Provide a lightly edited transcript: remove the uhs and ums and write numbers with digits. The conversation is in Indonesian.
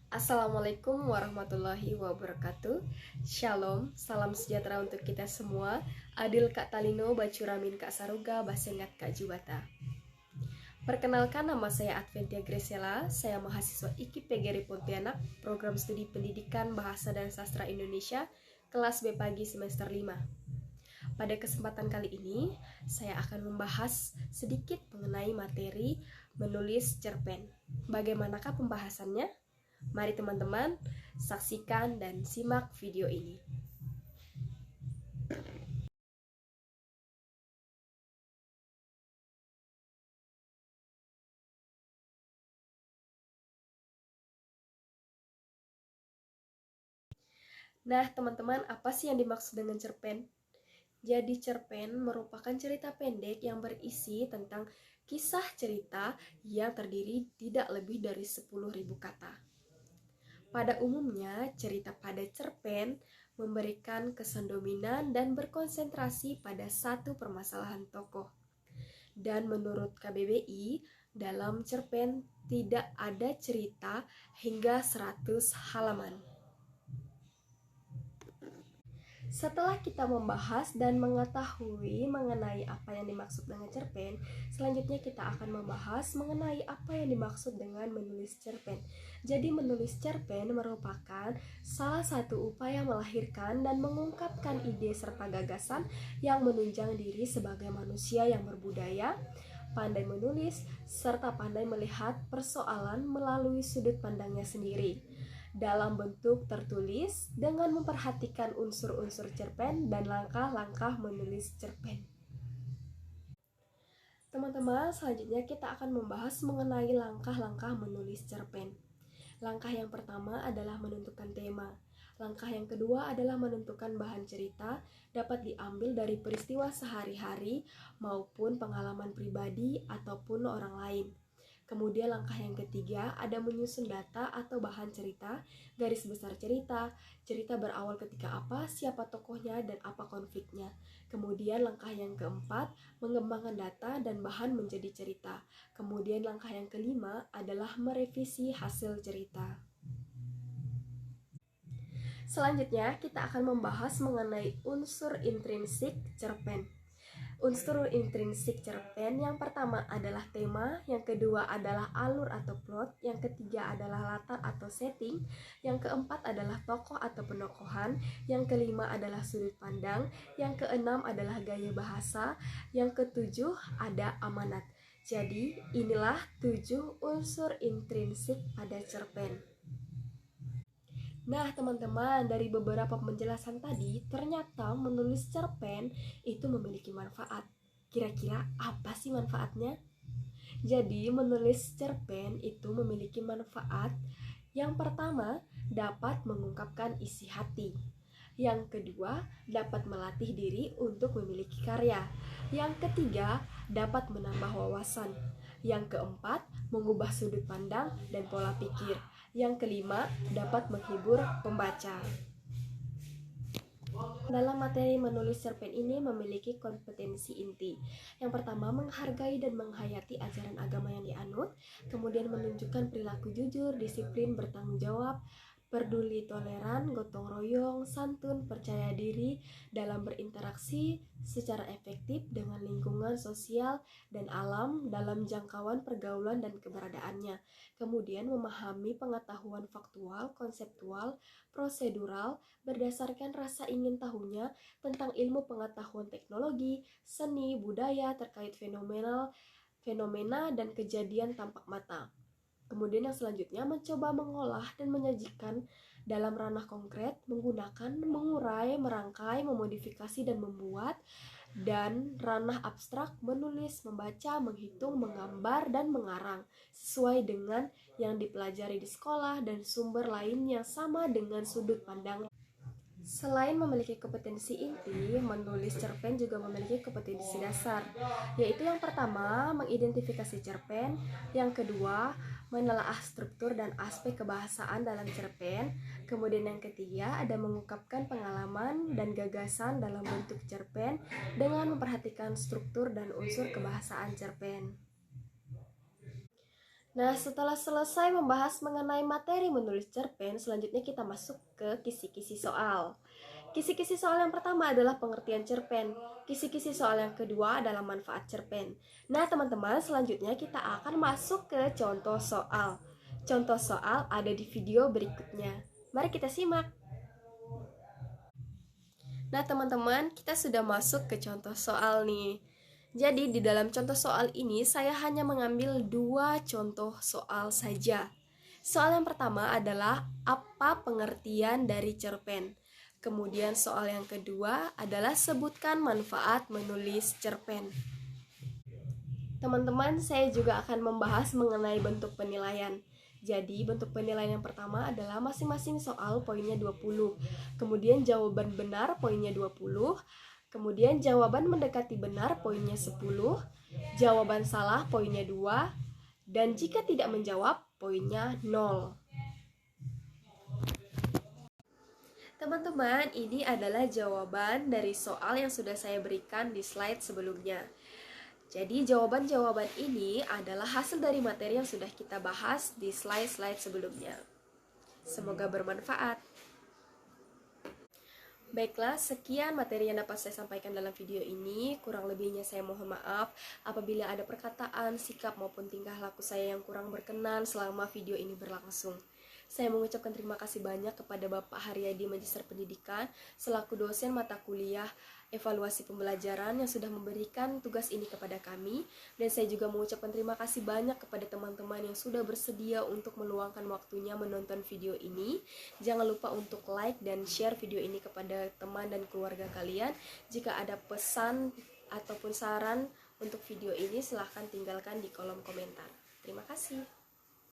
Assalamualaikum warahmatullahi wabarakatuh. Shalom, salam sejahtera untuk kita semua. Adil Kak Talino, Bacuramin Kak Saruga, Basengat Kak Jubata. Perkenalkan, nama saya Adventia Gresela. Saya mahasiswa IKIP PGRI Pontianak, Program Studi Pendidikan Bahasa dan Sastra Indonesia, kelas B pagi semester 5. Pada kesempatan kali ini, saya akan membahas sedikit mengenai materi menulis cerpen. Bagaimanakah pembahasannya? Mari teman-teman, saksikan dan simak video ini. Nah, teman-teman, apa sih yang dimaksud dengan cerpen? Jadi, cerpen merupakan cerita pendek yang berisi tentang kisah cerita yang terdiri tidak lebih dari 10.000 kata. Pada umumnya, cerita pada cerpen memberikan kesan dominan dan berkonsentrasi pada satu permasalahan tokoh. Dan menurut KBBI, dalam cerpen tidak ada cerita hingga 100 halaman. Setelah kita membahas dan mengetahui mengenai apa yang dimaksud dengan cerpen, selanjutnya kita akan membahas mengenai apa yang dimaksud dengan menulis cerpen. Jadi menulis cerpen merupakan salah satu upaya melahirkan dan mengungkapkan ide serta gagasan yang menunjang diri sebagai manusia yang berbudaya, pandai menulis, serta pandai melihat persoalan melalui sudut pandangnya sendiri dalam bentuk tertulis dengan memperhatikan unsur-unsur cerpen dan langkah-langkah menulis cerpen. Teman-teman, selanjutnya kita akan membahas mengenai langkah-langkah menulis cerpen. Langkah yang pertama adalah menentukan tema. Langkah yang kedua adalah menentukan bahan cerita, dapat diambil dari peristiwa sehari-hari maupun pengalaman pribadi ataupun orang lain. Kemudian langkah yang ketiga ada menyusun data atau bahan cerita, garis besar cerita, cerita berawal ketika apa, siapa tokohnya, dan apa konfliknya. Kemudian langkah yang keempat, mengembangkan data dan bahan menjadi cerita. Kemudian langkah yang kelima adalah merevisi hasil cerita. Selanjutnya kita akan membahas mengenai unsur intrinsik cerpen. Unsur intrinsik cerpen yang pertama adalah tema, yang kedua adalah alur atau plot, yang ketiga adalah latar atau setting, yang keempat adalah tokoh atau penokohan, yang kelima adalah sudut pandang, yang keenam adalah gaya bahasa, yang ketujuh ada amanat. Jadi inilah 7 unsur intrinsik pada cerpen. Nah, teman-teman, dari beberapa penjelasan tadi, ternyata menulis cerpen itu memiliki manfaat. Kira-kira apa sih manfaatnya? Jadi, menulis cerpen itu memiliki manfaat. Yang pertama, dapat mengungkapkan isi hati. Yang kedua, dapat melatih diri untuk memiliki karya. Yang ketiga, dapat menambah wawasan. Yang keempat, mengubah sudut pandang dan pola pikir. Yang kelima, dapat menghibur pembaca. Dalam materi menulis cerpen ini memiliki kompetensi inti. Yang pertama, menghargai dan menghayati ajaran agama yang dianut, kemudian menunjukkan perilaku jujur, disiplin, bertanggung jawab, peduli, toleran, gotong royong, santun, percaya diri dalam berinteraksi secara efektif dengan lingkungan sosial dan alam dalam jangkauan pergaulan dan keberadaannya. Kemudian memahami pengetahuan faktual, konseptual, prosedural berdasarkan rasa ingin tahunya tentang ilmu pengetahuan teknologi, seni, budaya terkait fenomena dan kejadian tampak mata. Kemudian yang selanjutnya mencoba mengolah dan menyajikan dalam ranah konkret menggunakan mengurai, merangkai, memodifikasi dan membuat, dan ranah abstrak menulis, membaca, menghitung, menggambar, dan mengarang sesuai dengan yang dipelajari di sekolah dan sumber lain yang sama dengan sudut pandang. Selain memiliki kompetensi inti, menulis cerpen juga memiliki kompetensi dasar, yaitu yang pertama, mengidentifikasi cerpen, yang kedua, menelaah struktur dan aspek kebahasaan dalam cerpen, kemudian yang ketiga, ada mengungkapkan pengalaman dan gagasan dalam bentuk cerpen dengan memperhatikan struktur dan unsur kebahasaan cerpen. Nah, setelah selesai membahas mengenai materi menulis cerpen, selanjutnya kita masuk ke kisi-kisi soal. Kisi-kisi soal yang pertama adalah pengertian cerpen. Kisi-kisi soal yang kedua adalah manfaat cerpen. Nah, teman-teman, selanjutnya kita akan masuk ke contoh soal. Contoh soal ada di video berikutnya. Mari kita simak. Nah, teman-teman, kita sudah masuk ke contoh soal nih. Jadi, di dalam contoh soal ini, saya hanya mengambil 2 contoh soal saja. Soal yang pertama adalah apa pengertian dari cerpen. Kemudian soal yang kedua adalah sebutkan manfaat menulis cerpen. Teman-teman, saya juga akan membahas mengenai bentuk penilaian. Jadi, bentuk penilaian yang pertama adalah masing-masing soal poinnya 20. Kemudian jawaban benar poinnya 20. Kemudian jawaban mendekati benar poinnya 10. Jawaban salah poinnya 2. Dan jika tidak menjawab poinnya 0. Teman-teman, ini adalah jawaban dari soal yang sudah saya berikan di slide sebelumnya. Jadi jawaban-jawaban ini adalah hasil dari materi yang sudah kita bahas di slide-slide sebelumnya. Semoga bermanfaat. Baiklah, sekian materi yang dapat saya sampaikan dalam video ini. Kurang lebihnya saya mohon maaf apabila ada perkataan, sikap maupun tingkah laku saya yang kurang berkenan selama video ini berlangsung. Saya mengucapkan terima kasih banyak kepada Bapak Haryadi Magister Pendidikan selaku dosen mata kuliah evaluasi pembelajaran yang sudah memberikan tugas ini kepada kami, dan saya juga mengucapkan terima kasih banyak kepada teman-teman yang sudah bersedia untuk meluangkan waktunya menonton video ini. Jangan lupa untuk like dan share video ini kepada teman dan keluarga kalian. Jika ada pesan ataupun saran untuk video ini, silahkan tinggalkan di kolom komentar. Terima kasih.